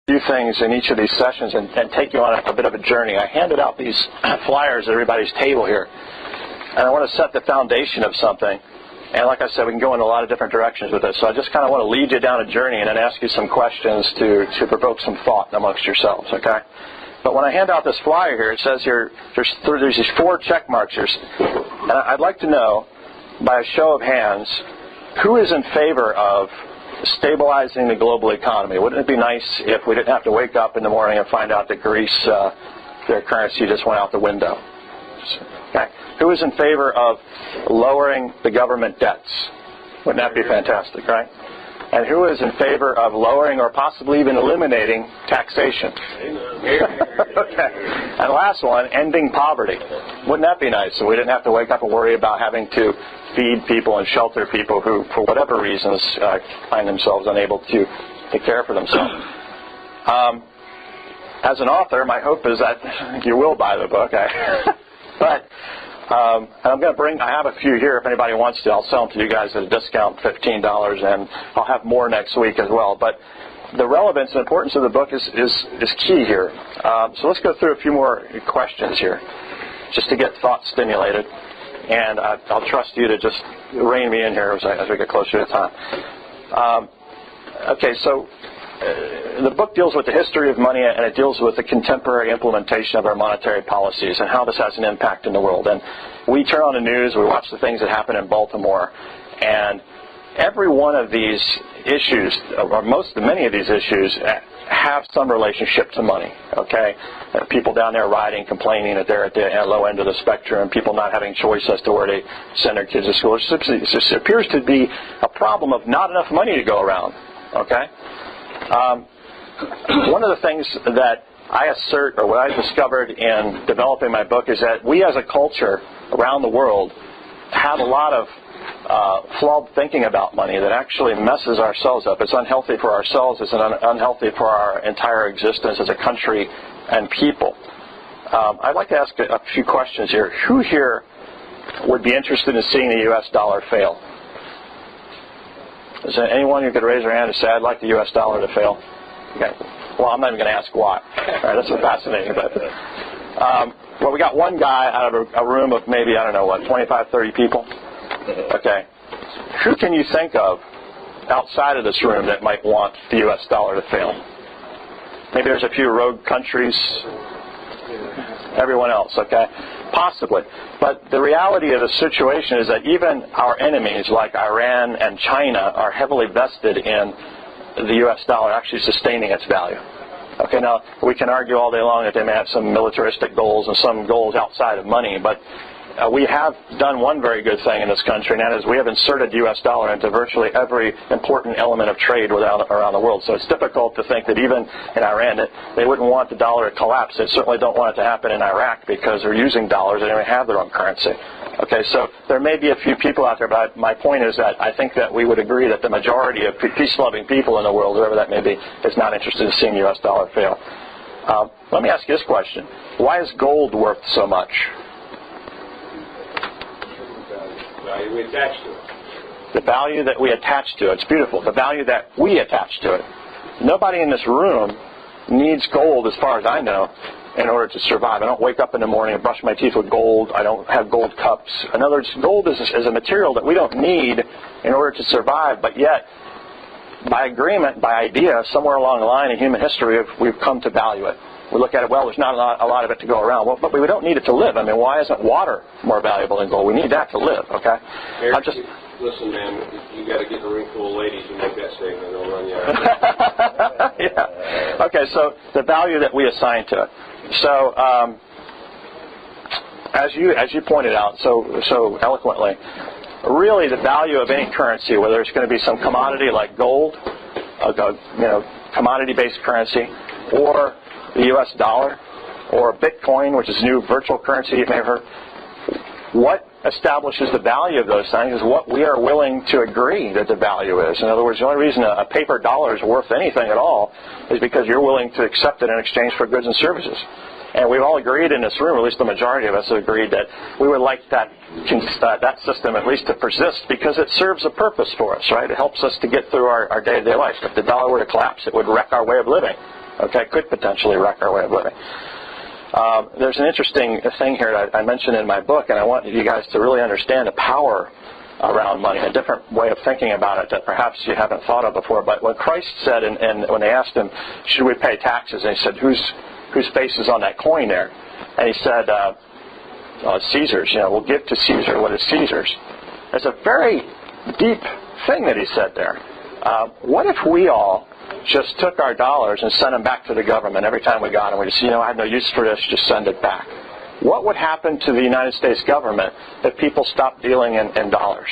few things in each of these sessions and take you on a bit of a journey. I handed out these flyers at everybody's table here, and I want to set the foundation of something. And like I said, we can go in a lot of different directions with this. So I just kind of want to lead you down a journey and then ask you some questions to provoke some thought amongst yourselves, okay? But when I hand out this flyer here, it says here, there's these 4 check marks here. And I'd like to know, by a show of hands, who is in favor of stabilizing the global economy? Wouldn't it be nice if we didn't have to wake up in the morning and find out that Greece, their currency just went out the window? Okay. Who is in favor of lowering the government debts? Wouldn't that be fantastic, right? And who is in favor of lowering or possibly even eliminating taxation? Okay. And last one, ending poverty. Wouldn't that be nice? So we didn't have to wake up and worry about having to feed people and shelter people who, for whatever reasons, find themselves unable to take care for themselves. As an author, my hope is that you will buy the book. But I'm going to bring, I have a few here if anybody wants to. I'll sell them to you guys at a discount, $15, and I'll have more next week as well. But the relevance and importance of the book is key here. So let's go through a few more questions here, just to get thought stimulated. And I'll trust you to just rein me in here as we get closer to time. Okay, so the book deals with the history of money, and it deals with the contemporary implementation of our monetary policies and how this has an impact in the world. And we turn on the news, we watch the things that happen in Baltimore, and every one of these issues, or many of these issues, have some relationship to money, okay? People down there rioting, complaining that they're at the low end of the spectrum, people not having choice as to where they send their kids to school. It appears to be a problem of not enough money to go around, okay? One of the things that I assert, or what I discovered in developing my book, is that we as a culture around the world have a lot of flawed thinking about money that actually messes ourselves up. It's unhealthy for ourselves. It's unhealthy for our entire existence as a country and people. I'd like to ask a few questions here. Who here would be interested in seeing the U.S. dollar fail? Is there anyone who could raise their hand and say, I'd like the U.S. dollar to fail? Okay. Well, I'm not even going to ask why. All right, that's fascinating. But, well, we got one guy out of a room of maybe, 25, 30 people? Okay. Who can you think of outside of this room that might want the U.S. dollar to fail? Maybe there's a few rogue countries. Everyone else, okay? Possibly. But the reality of the situation is that even our enemies like Iran and China are heavily vested in the U.S. dollar actually sustaining its value. Okay, now we can argue all day long that they may have some militaristic goals and some goals outside of money, but we have done one very good thing in this country, and that is we have inserted the U.S. dollar into virtually every important element of trade around the world. So it's difficult to think that even in Iran that they wouldn't want the dollar to collapse. They certainly don't want it to happen in Iraq because they're using dollars. They don't have their own currency. Okay, so there may be a few people out there, but my point is that I think that we would agree that the majority of peace-loving people in the world, whoever that may be, is not interested in seeing the U.S. dollar fail. Let me ask you this question. Why is gold worth so much? Value we attach to it. The value that we attach to it. It's beautiful. The value that we attach to it. Nobody in this room needs gold, as far as I know, in order to survive. I don't wake up in the morning and brush my teeth with gold. I don't have gold cups. In other words, gold is a material that we don't need in order to survive, but yet, by agreement, by idea, somewhere along the line in human history, we've come to value it. We look at it, well, there's not a lot of it to go around. Well, but we don't need it to live. I mean, why isn't water more valuable than gold? We need that to live, okay? Eric, listen, man, you got to get in a room full of ladies who make that statement. They'll run you out. Yeah. Okay, so the value that we assign to it. So, as you pointed out so eloquently, really the value of any currency, whether it's going to be some commodity like gold, commodity-based currency, or the U.S. dollar, or Bitcoin, which is a new virtual currency you may have heard. What establishes the value of those things is what we are willing to agree that the value is. In other words, the only reason a paper dollar is worth anything at all is because you're willing to accept it in exchange for goods and services. And we've all agreed in this room, or at least the majority of us have agreed, that we would like that system at least to persist because it serves a purpose for us, right? It helps us to get through our day-to-day life. If the dollar were to collapse, it would wreck our way of living. Okay, could potentially wreck our way of living. There's an interesting thing here that I mentioned in my book, and I want you guys to really understand the power around money, a different way of thinking about it that perhaps you haven't thought of before. But when Christ said, and when they asked him, should we pay taxes, and he said, whose face is on that coin there? And he said, it's Caesar's. We'll give to Caesar what is Caesar's. It's a very deep thing that he said there. What if we all just took our dollars and sent them back to the government every time we got them? We just, I have no use for this, just send it back. What would happen to the United States government if people stopped dealing in dollars?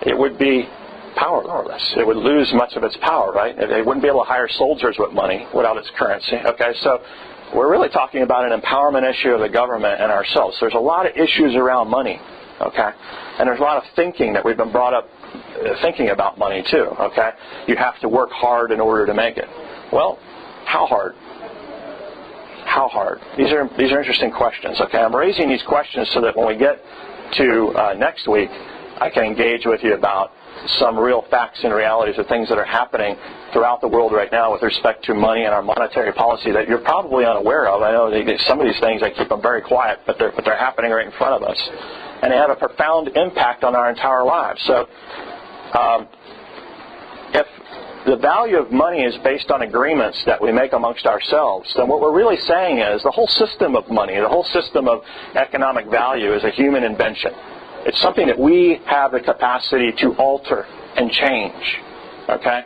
It would be powerless. It would lose much of its power, right? They wouldn't be able to hire soldiers with money without its currency. Okay, so we're really talking about an empowerment issue of the government and ourselves. There's a lot of issues around money, okay? And there's a lot of thinking that we've been brought up thinking about money too, okay? You have to work hard in order to make it. Well, how hard? How hard? These are interesting questions, okay? I'm raising these questions so that when we get to next week, I can engage with you about some real facts and realities of things that are happening throughout the world right now with respect to money and our monetary policy that you're probably unaware of. I know some of these things, I keep them very quiet, but they're happening right in front of us. And they have a profound impact on our entire lives. So if the value of money is based on agreements that we make amongst ourselves, then what we're really saying is the whole system of money, the whole system of economic value is a human invention. It's something that we have the capacity to alter and change. Okay?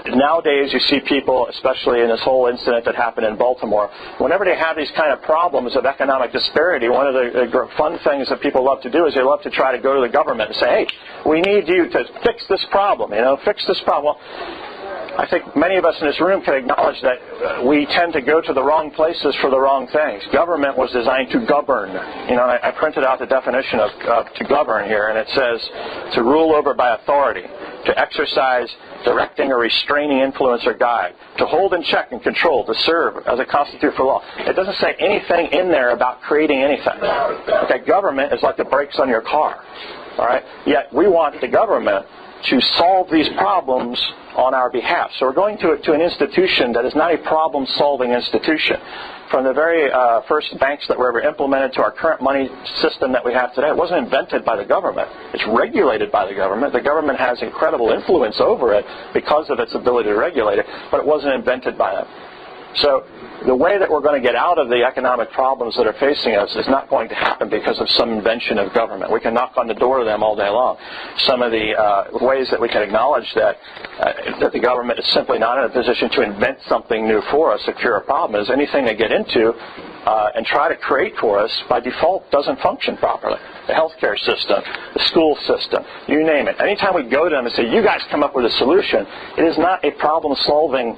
Nowadays, you see people, especially in this whole incident that happened in Baltimore, whenever they have these kind of problems of economic disparity, one of the fun things that people love to do is they love to try to go to the government and say, hey, we need you to fix this problem, fix this problem. Well, I think many of us in this room can acknowledge that we tend to go to the wrong places for the wrong things. Government was designed to govern. I printed out the definition of to govern here, and it says to rule over by authority, to exercise directing or restraining influence or guide, to hold in check and control, to serve as a constitute for law. It doesn't say anything in there about creating anything. Okay, government is like the brakes on your car. All right? Yet we want the government to solve these problems on our behalf. So we're going to an institution that is not a problem-solving institution. From the very first banks that were ever implemented to our current money system that we have today, it wasn't invented by the government. It's regulated by the government. The government has incredible influence over it because of its ability to regulate it, but it wasn't invented by them. So the way that we're going to get out of the economic problems that are facing us is not going to happen because of some invention of government. We can knock on the door of them all day long. Some of the ways that we can acknowledge that the government is simply not in a position to invent something new for us to cure a problem is anything they get into and try to create for us by default doesn't function properly. The healthcare system, the school system, you name it. Anytime we go to them and say, you guys come up with a solution, it is not a problem-solving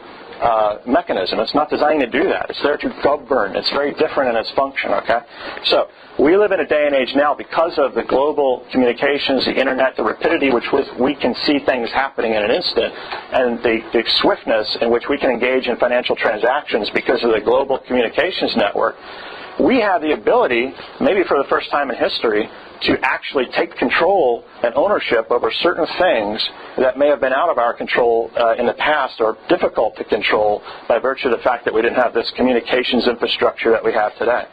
mechanism. It's not designed to do that. It's there to govern. It's very different in its function, okay? So we live in a day and age now because of the global communications, the internet, the rapidity which we can see things happening in an instant, and the swiftness in which we can engage in financial transactions because of the global communications network. We have the ability, maybe for the first time in history, to actually take control and ownership over certain things that may have been out of our control in the past or difficult to control by virtue of the fact that we didn't have this communications infrastructure that we have today.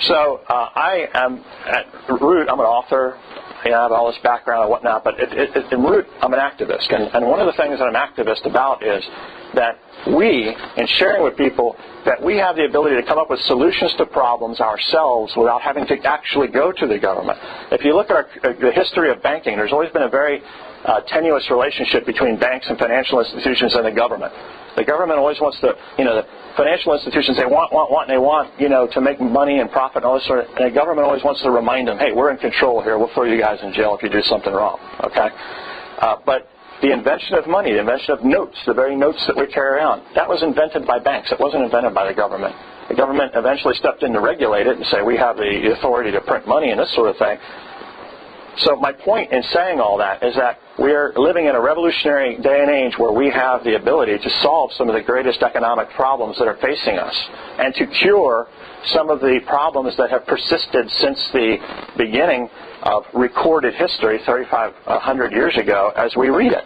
So I am, at root, I'm an author. I have all this background and whatnot, but in root, I'm an activist. And one of the things that I'm activist about is that we, in sharing with people, that we have the ability to come up with solutions to problems ourselves without having to actually go to the government. If you look at the history of banking, there's always been a very tenuous relationship between banks and financial institutions and the government. The government always wants to, the financial institutions, they want, and they want, to make money and profit and all this sort of, and the government always wants to remind them, hey, we're in control here, we'll throw you guys in jail if you do something wrong, okay? But the invention of money, the invention of notes, the very notes that we carry around, that was invented by banks. It wasn't invented by the government. The government eventually stepped in to regulate it and say, we have the authority to print money and this sort of thing. So my point in saying all that is that we're living in a revolutionary day and age where we have the ability to solve some of the greatest economic problems that are facing us and to cure some of the problems that have persisted since the beginning of recorded history 3,500 years ago as we read it.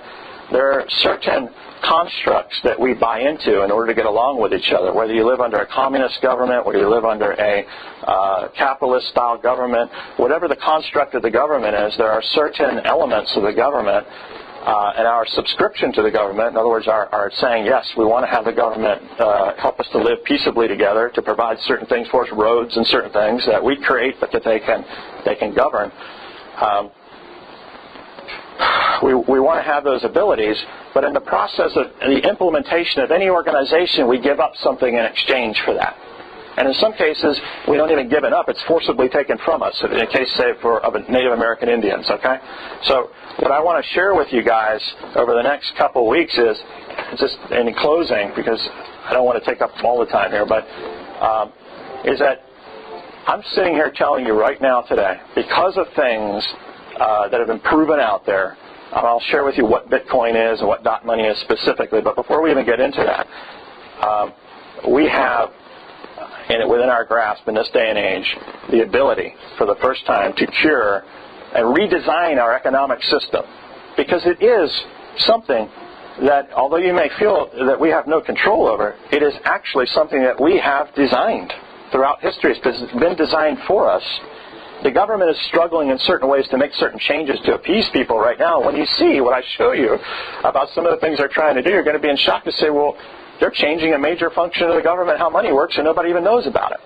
there are certain constructs that we buy into in order to get along with each other, whether you live under a communist government, whether you live under a capitalist-style government, whatever the construct of the government is, there are certain elements of the government and our subscription to the government, in other words, our saying, yes, we want to have the government help us to live peaceably together, to provide certain things for us, roads and certain things that we create, but that they can govern. We want to have those abilities, but in the process of the implementation of any organization, we give up something in exchange for that. And in some cases, we don't even give it up. It's forcibly taken from us, in a case, say, of Native American Indians, okay? So what I want to share with you guys over the next couple of weeks is, just in closing, because I don't want to take up all the time here, but is that I'm sitting here telling you right now today, because of things that have been proven out there, I'll share with you what Bitcoin is and what DotMoney is specifically, but before we even get into that, we have within our grasp in this day and age the ability for the first time to cure and redesign our economic system, because it is something that, although you may feel that we have no control over, it is actually something that we have designed throughout history. It's been designed for us. The government is struggling in certain ways to make certain changes to appease people right now. When you see what I show you about some of the things they're trying to do, you're going to be in shock to say, well, they're changing a major function of the government, how money works, and nobody even knows about it.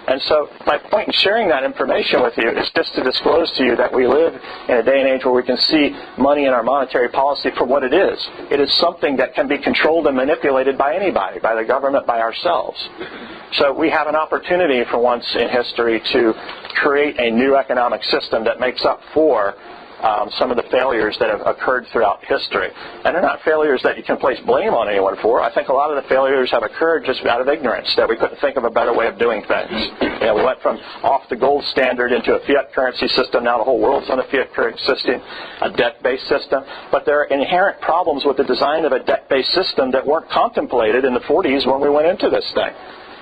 And so my point in sharing that information with you is just to disclose to you that we live in a day and age where we can see money and our monetary policy for what it is. It is something that can be controlled and manipulated by anybody, by the government, by ourselves. So we have an opportunity for once in history to create a new economic system that makes up for some of the failures that have occurred throughout history. And they're not failures that you can place blame on anyone for. I think a lot of the failures have occurred just out of ignorance, that we couldn't think of a better way of doing things. We went from off the gold standard into a fiat currency system. Now the whole world's on a fiat currency system, a debt-based system. But there are inherent problems with the design of a debt-based system that weren't contemplated in the 40s when we went into this thing.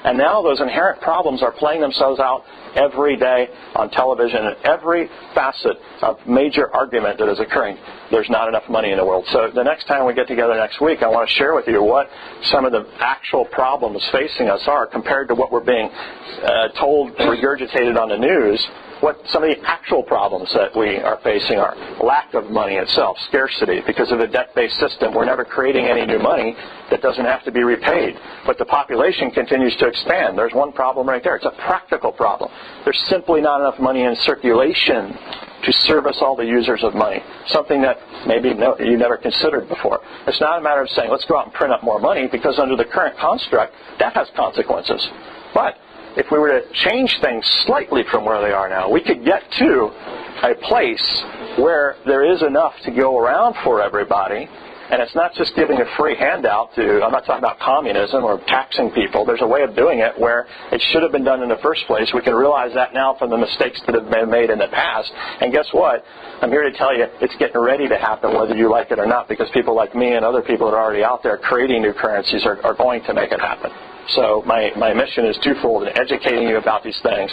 And now those inherent problems are playing themselves out every day on television, and every facet of major argument that is occurring. There's not enough money in the world. So the next time we get together next week, I want to share with you what some of the actual problems facing us are compared to what we're being told, regurgitated on the news. What some of the actual problems that we are facing are: lack of money itself, scarcity. Because of a debt-based system, we're never creating any new money that doesn't have to be repaid. But the population continues to expand. There's one problem right there. It's a practical problem. There's simply not enough money in circulation to service all the users of money, something that maybe you never considered before. It's not a matter of saying, let's go out and print up more money, because under the current construct, that has consequences. But if we were to change things slightly from where they are now, we could get to a place where there is enough to go around for everybody. And it's not just giving a free handout to, I'm not talking about communism or taxing people. There's a way of doing it where it should have been done in the first place. We can realize that now from the mistakes that have been made in the past. And guess what? I'm here to tell you it's getting ready to happen whether you like it or not, because people like me and other people that are already out there creating new currencies are going to make it happen. So my mission is twofold: in educating you about these things,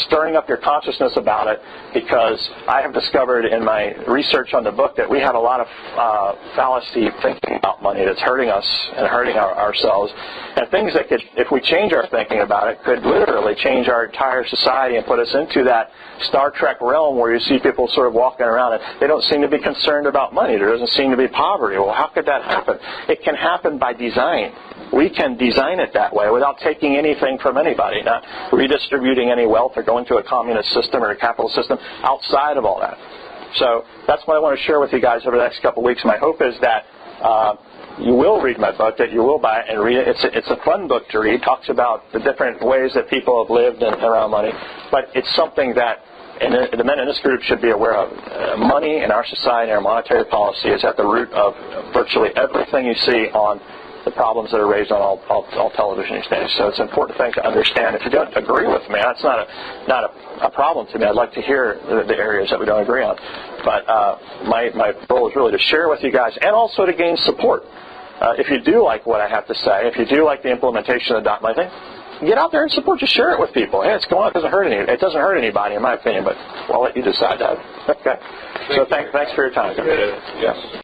stirring up your consciousness about it, because I have discovered in my research on the book that we have a lot of fallacy thinking about money that's hurting us and hurting ourselves, and things that could, if we change our thinking about it, could literally change our entire society and put us into that Star Trek realm where you see people sort of walking around and they don't seem to be concerned about money. There doesn't seem to be poverty. Well, how could that happen? It can happen by design. We can design it that way without taking anything from anybody, not redistributing any wealth or going to a communist system or a capitalist system outside of all that. So that's what I want to share with you guys over the next couple of weeks. My hope is that you will read my book, that you will buy it and read it. It's a fun book to read. It talks about the different ways that people have lived around money. But it's something that the men in this group should be aware of. Money in our society, our monetary policy, is at the root of virtually everything you see on the problems that are raised on all television these days. So it's an important thing to understand. If you don't agree with me, that's not a problem to me. I'd like to hear the areas that we don't agree on. But my goal is really to share with you guys and also to gain support. If you do like what I have to say, if you do like the implementation of the DotMoney thing, get out there and support. Just share it with people. Hey, it's going on. It doesn't hurt anybody, in my opinion, but I'll let you decide that. Okay. So thanks for your time. Yes.